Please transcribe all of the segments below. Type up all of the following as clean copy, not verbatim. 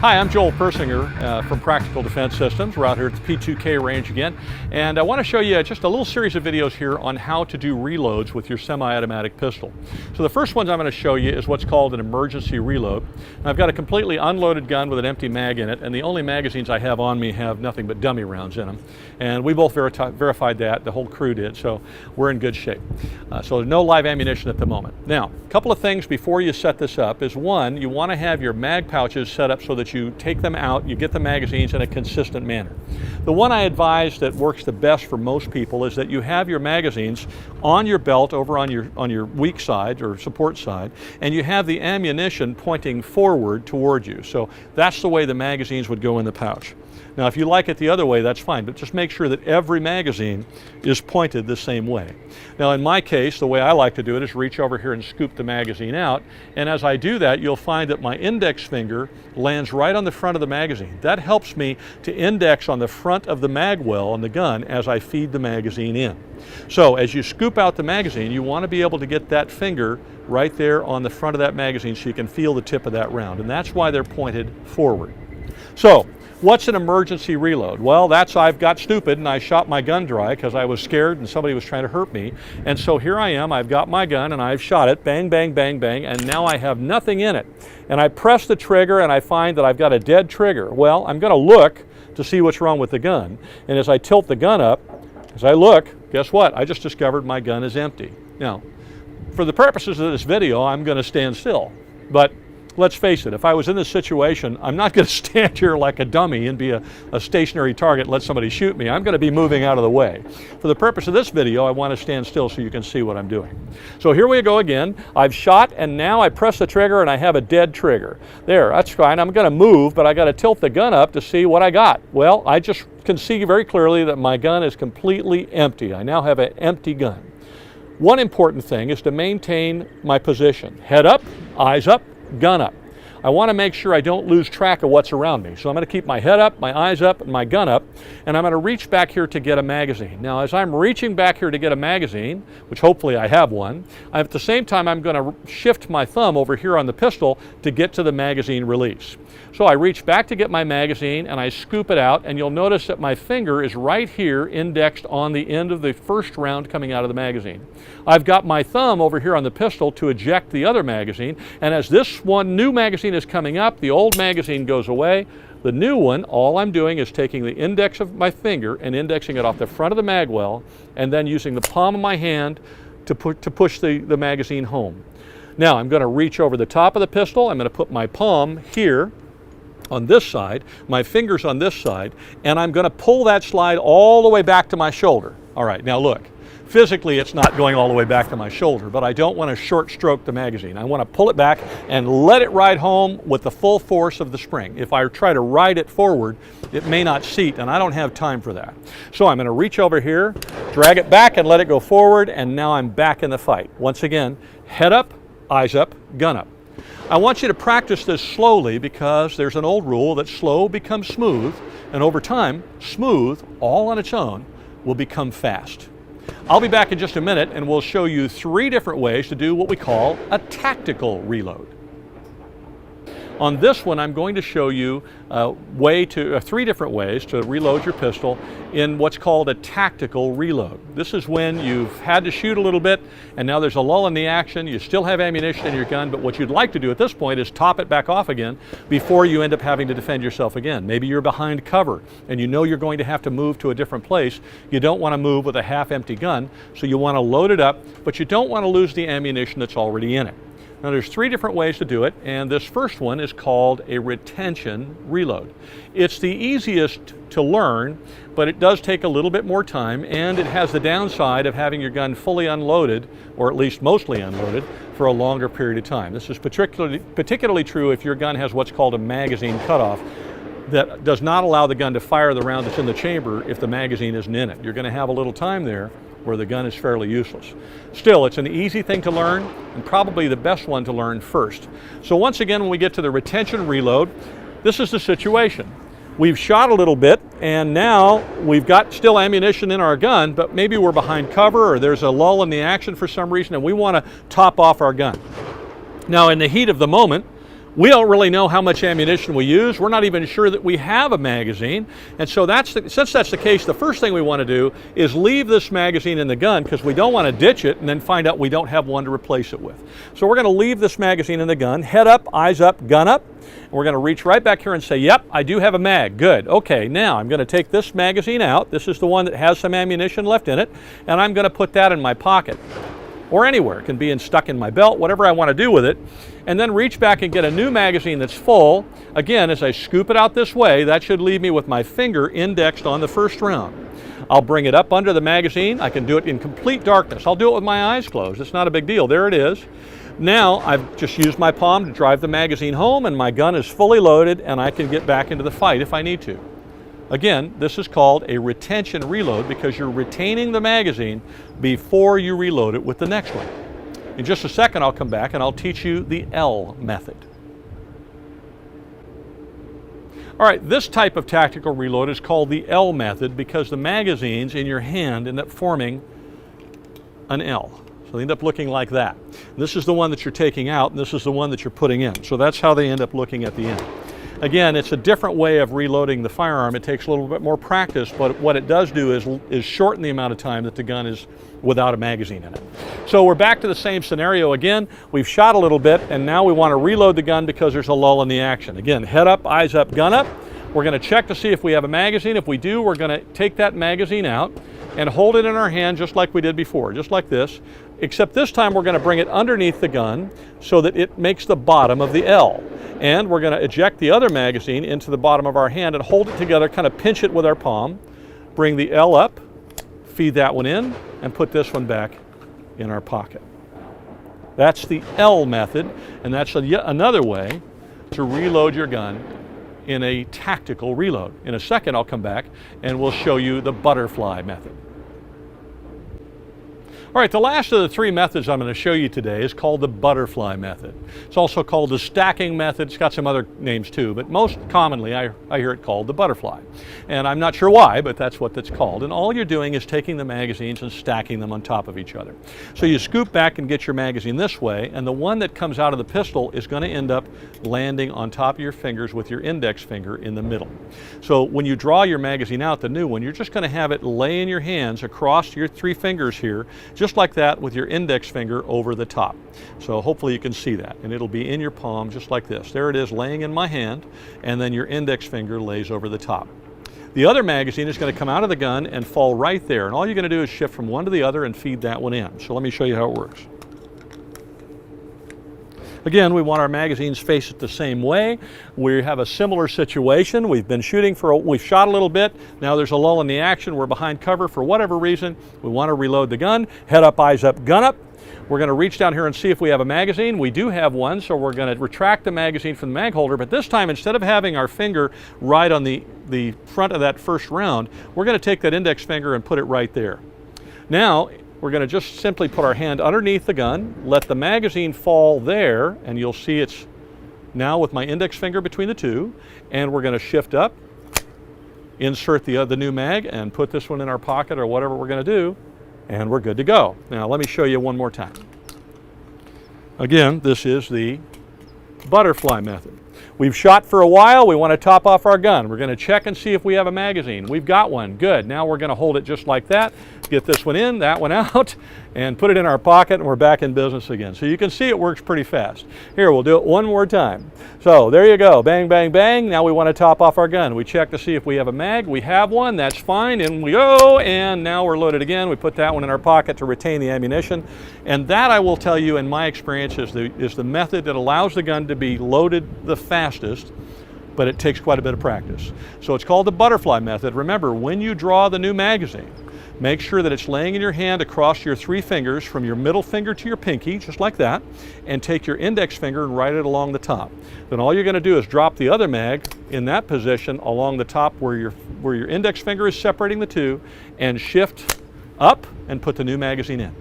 Hi, I'm Joel Persinger from Practical Defense Systems. We're out here at the P2K range again, and I want to show you just a little series of videos here on how to do reloads with your semi-automatic pistol. So the first one I'm going to show you is what's called an emergency reload. I've got a completely unloaded gun with an empty mag in it, and the only magazines I have on me have nothing but dummy rounds in them. And we both verified that, the whole crew did, so we're in good shape. So no live ammunition at the moment. Now, a couple of things before you set this up is, one, you want to have your mag pouches set up so that you take them out, you get the magazines in a consistent manner. The one I advise that works the best for most people is that you have your magazines on your belt over on your weak side or support side, and you have the ammunition pointing forward toward you. So that's the way the magazines would go in the pouch. Now, if you like it the other way, that's fine, but just make sure that every magazine is pointed the same way. Now, in my case, the way I like to do it is reach over here and scoop the magazine out, and as I do that, you'll find that my index finger lands right on the front of the magazine. That helps me to index on the front of the mag well on the gun as I feed the magazine in. So, as you scoop out the magazine, you want to be able to get that finger right there on the front of that magazine so you can feel the tip of that round, and that's why they're pointed forward. So, what's an emergency reload? Well, I've got stupid and I shot my gun dry because I was scared and somebody was trying to hurt me. And so here I am, I've got my gun and I've shot it, bang, bang, bang, bang, and now I have nothing in it. And I press the trigger and I find that I've got a dead trigger. Well, I'm going to look to see what's wrong with the gun. And as I tilt the gun up, as I look, guess what? I just discovered my gun is empty. Now, for the purposes of this video, I'm going to stand still. But let's face it, if I was in this situation, I'm not going to stand here like a dummy and be a stationary target and let somebody shoot me. I'm going to be moving out of the way. For the purpose of this video, I want to stand still so you can see what I'm doing. So here we go again. I've shot and now I press the trigger and I have a dead trigger. There, that's fine. I'm going to move, but I got to tilt the gun up to see what I got. Well, I just can see very clearly that my gun is completely empty. I now have an empty gun. One important thing is to maintain my position. Head up, eyes up, gun up. I want to make sure I don't lose track of what's around me. So I'm going to keep my head up, my eyes up, and my gun up, and I'm going to reach back here to get a magazine. Now, as I'm reaching back here to get a magazine, which hopefully I have one, at the same time I'm going to shift my thumb over here on the pistol to get to the magazine release. So I reach back to get my magazine and I scoop it out, and you'll notice that my finger is right here indexed on the end of the first round coming out of the magazine. I've got my thumb over here on the pistol to eject the other magazine, and as this one new magazine is coming up, the old magazine goes away. The new one, all I'm doing is taking the index of my finger and indexing it off the front of the mag well, and then using the palm of my hand to push the magazine home. Now I'm going to reach over the top of the pistol. I'm going to put my palm here on this side, my fingers on this side, and I'm going to pull that slide all the way back to my shoulder. All right, now look. Physically, it's not going all the way back to my shoulder, but I don't want to short stroke the magazine. I want to pull it back and let it ride home with the full force of the spring. If I try to ride it forward, it may not seat, and I don't have time for that. So I'm going to reach over here, drag it back and let it go forward, and now I'm back in the fight. Once again, head up, eyes up, gun up. I want you to practice this slowly because there's an old rule that slow becomes smooth, and over time, smooth, all on its own, will become fast. I'll be back in just a minute and we'll show you 3 different ways to do what we call a tactical reload. On this one, I'm going to show you 3 different ways to reload your pistol in what's called a tactical reload. This is when you've had to shoot a little bit and now there's a lull in the action. You still have ammunition in your gun, but what you'd like to do at this point is top it back off again before you end up having to defend yourself again. Maybe you're behind cover and you know you're going to have to move to a different place. You don't want to move with a half-empty gun, so you want to load it up, but you don't want to lose the ammunition that's already in it. Now there's 3 different ways to do it, and this first one is called a retention reload. It's the easiest to learn, but it does take a little bit more time, and it has the downside of having your gun fully unloaded, or at least mostly unloaded, for a longer period of time. This is particularly true if your gun has what's called a magazine cutoff that does not allow the gun to fire the round that's in the chamber if the magazine isn't in it. You're going to have a little time there where the gun is fairly useless. Still, it's an easy thing to learn and probably the best one to learn first. So once again, when we get to the retention reload, this is the situation. We've shot a little bit and now we've got still ammunition in our gun, but maybe we're behind cover or there's a lull in the action for some reason and we want to top off our gun. Now in the heat of the moment, We don't really know how much ammunition we use. We're not even sure that we have a magazine. And so since that's the case, the first thing we want to do is leave this magazine in the gun, because we don't want to ditch it and then find out we don't have one to replace it with. So we're going to leave this magazine in the gun, head up, eyes up, gun up. And we're going to reach right back here and say, yep, I do have a mag. Good. Okay, now I'm going to take this magazine out. This is the one that has some ammunition left in it, and I'm going to put that in my pocket or anywhere. It can be stuck in my belt, whatever I want to do with it. And then reach back and get a new magazine that's full. Again, as I scoop it out this way, that should leave me with my finger indexed on the first round. I'll bring it up under the magazine. I can do it in complete darkness. I'll do it with my eyes closed. It's not a big deal. There it is. Now I've just used my palm to drive the magazine home, and my gun is fully loaded, and I can get back into the fight if I need to. Again, this is called a retention reload, because you're retaining the magazine before you reload it with the next one. In just a second, I'll come back and I'll teach you the L method. All right, this type of tactical reload is called the L method because the magazines in your hand end up forming an L. So they end up looking like that. This is the one that you're taking out, and this is the one that you're putting in. So that's how they end up looking at the end. Again, it's a different way of reloading the firearm. It takes a little bit more practice, but what it does do is shorten the amount of time that the gun is without a magazine in it. So we're back to the same scenario again. We've shot a little bit, and now we want to reload the gun because there's a lull in the action. Again, head up, eyes up, gun up. We're going to check to see if we have a magazine. If we do, we're going to take that magazine out and hold it in our hand just like we did before, just like this, except this time we're going to bring it underneath the gun so that it makes the bottom of the L. And we're going to eject the other magazine into the bottom of our hand and hold it together, kind of pinch it with our palm, bring the L up, feed that one in, and put this one back in our pocket. That's the L method, and that's yet another way to reload your gun in a tactical reload. In a second, I'll come back and we'll show you the butterfly method. All right, the last of the three methods I'm going to show you today is called the butterfly method. It's also called the stacking method. It's got some other names too, but most commonly I hear it called the butterfly. And I'm not sure why, but that's what it's called. And all you're doing is taking the magazines and stacking them on top of each other. So you scoop back and get your magazine this way, and the one that comes out of the pistol is going to end up landing on top of your fingers with your index finger in the middle. So when you draw your magazine out, the new one, you're just going to have it lay in your hands across your three fingers here, just like that, with your index finger over the top. So hopefully you can see that, and it'll be in your palm just like this. There it is laying in my hand, and then your index finger lays over the top. The other magazine is going to come out of the gun and fall right there, and all you're going to do is shift from one to the other and feed that one in. So let me show you how it works. Again, we want our magazines faced the same way. We have a similar situation. We've shot a little bit. Now there's a lull in the action. We're behind cover for whatever reason. We want to reload the gun. Head up, eyes up, gun up. We're going to reach down here and see if we have a magazine. We do have one, so we're going to retract the magazine from the mag holder, but this time, instead of having our finger right on the front of that first round, we're going to take that index finger and put it right there. Now, we're going to just simply put our hand underneath the gun, let the magazine fall there, and you'll see it's now with my index finger between the two, and we're going to shift up, insert the new mag, and put this one in our pocket or whatever we're going to do, and we're good to go. Now let me show you one more time. Again, this is the butterfly method. We've shot for a while. We want to top off our gun. We're going to check and see if we have a magazine. We've got one. Good. Now we're going to hold it just like that, get this one in, that one out, and put it in our pocket, and we're back in business again. So you can see it works pretty fast. Here, we'll do it one more time. So there you go. Bang, bang, bang. Now we want to top off our gun. We check to see if we have a mag. We have one. That's fine. And we go. And now we're loaded again. We put that one in our pocket to retain the ammunition. And that, I will tell you, in my experience, is the method that allows the gun to be loaded the fastest, but it takes quite a bit of practice. So it's called the butterfly method. Remember, when you draw the new magazine, make sure that it's laying in your hand across your three fingers from your middle finger to your pinky, just like that, and take your index finger and write it along the top. Then all you're going to do is drop the other mag in that position along the top where your index finger is separating the two, and shift up and put the new magazine in.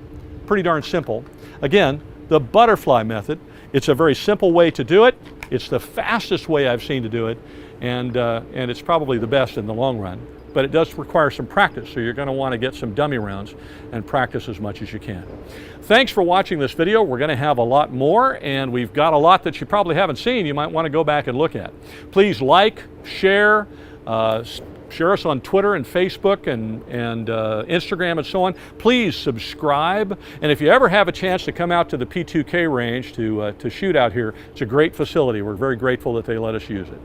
Pretty darn simple. Again, the butterfly method. It's a very simple way to do it. It's the fastest way I've seen to do it, and it's probably the best in the long run. but it does require some practice, so you're going to want to get some dummy rounds and practice as much as you can. Thanks for watching this video. We're going to have a lot more, and we've got a lot that you probably haven't seen you might want to go back and look at. Please like, share, share us on Twitter and Facebook and Instagram and so on. Please subscribe, and if you ever have a chance to come out to the P2K range to shoot out here, it's a great facility. We're very grateful that they let us use it.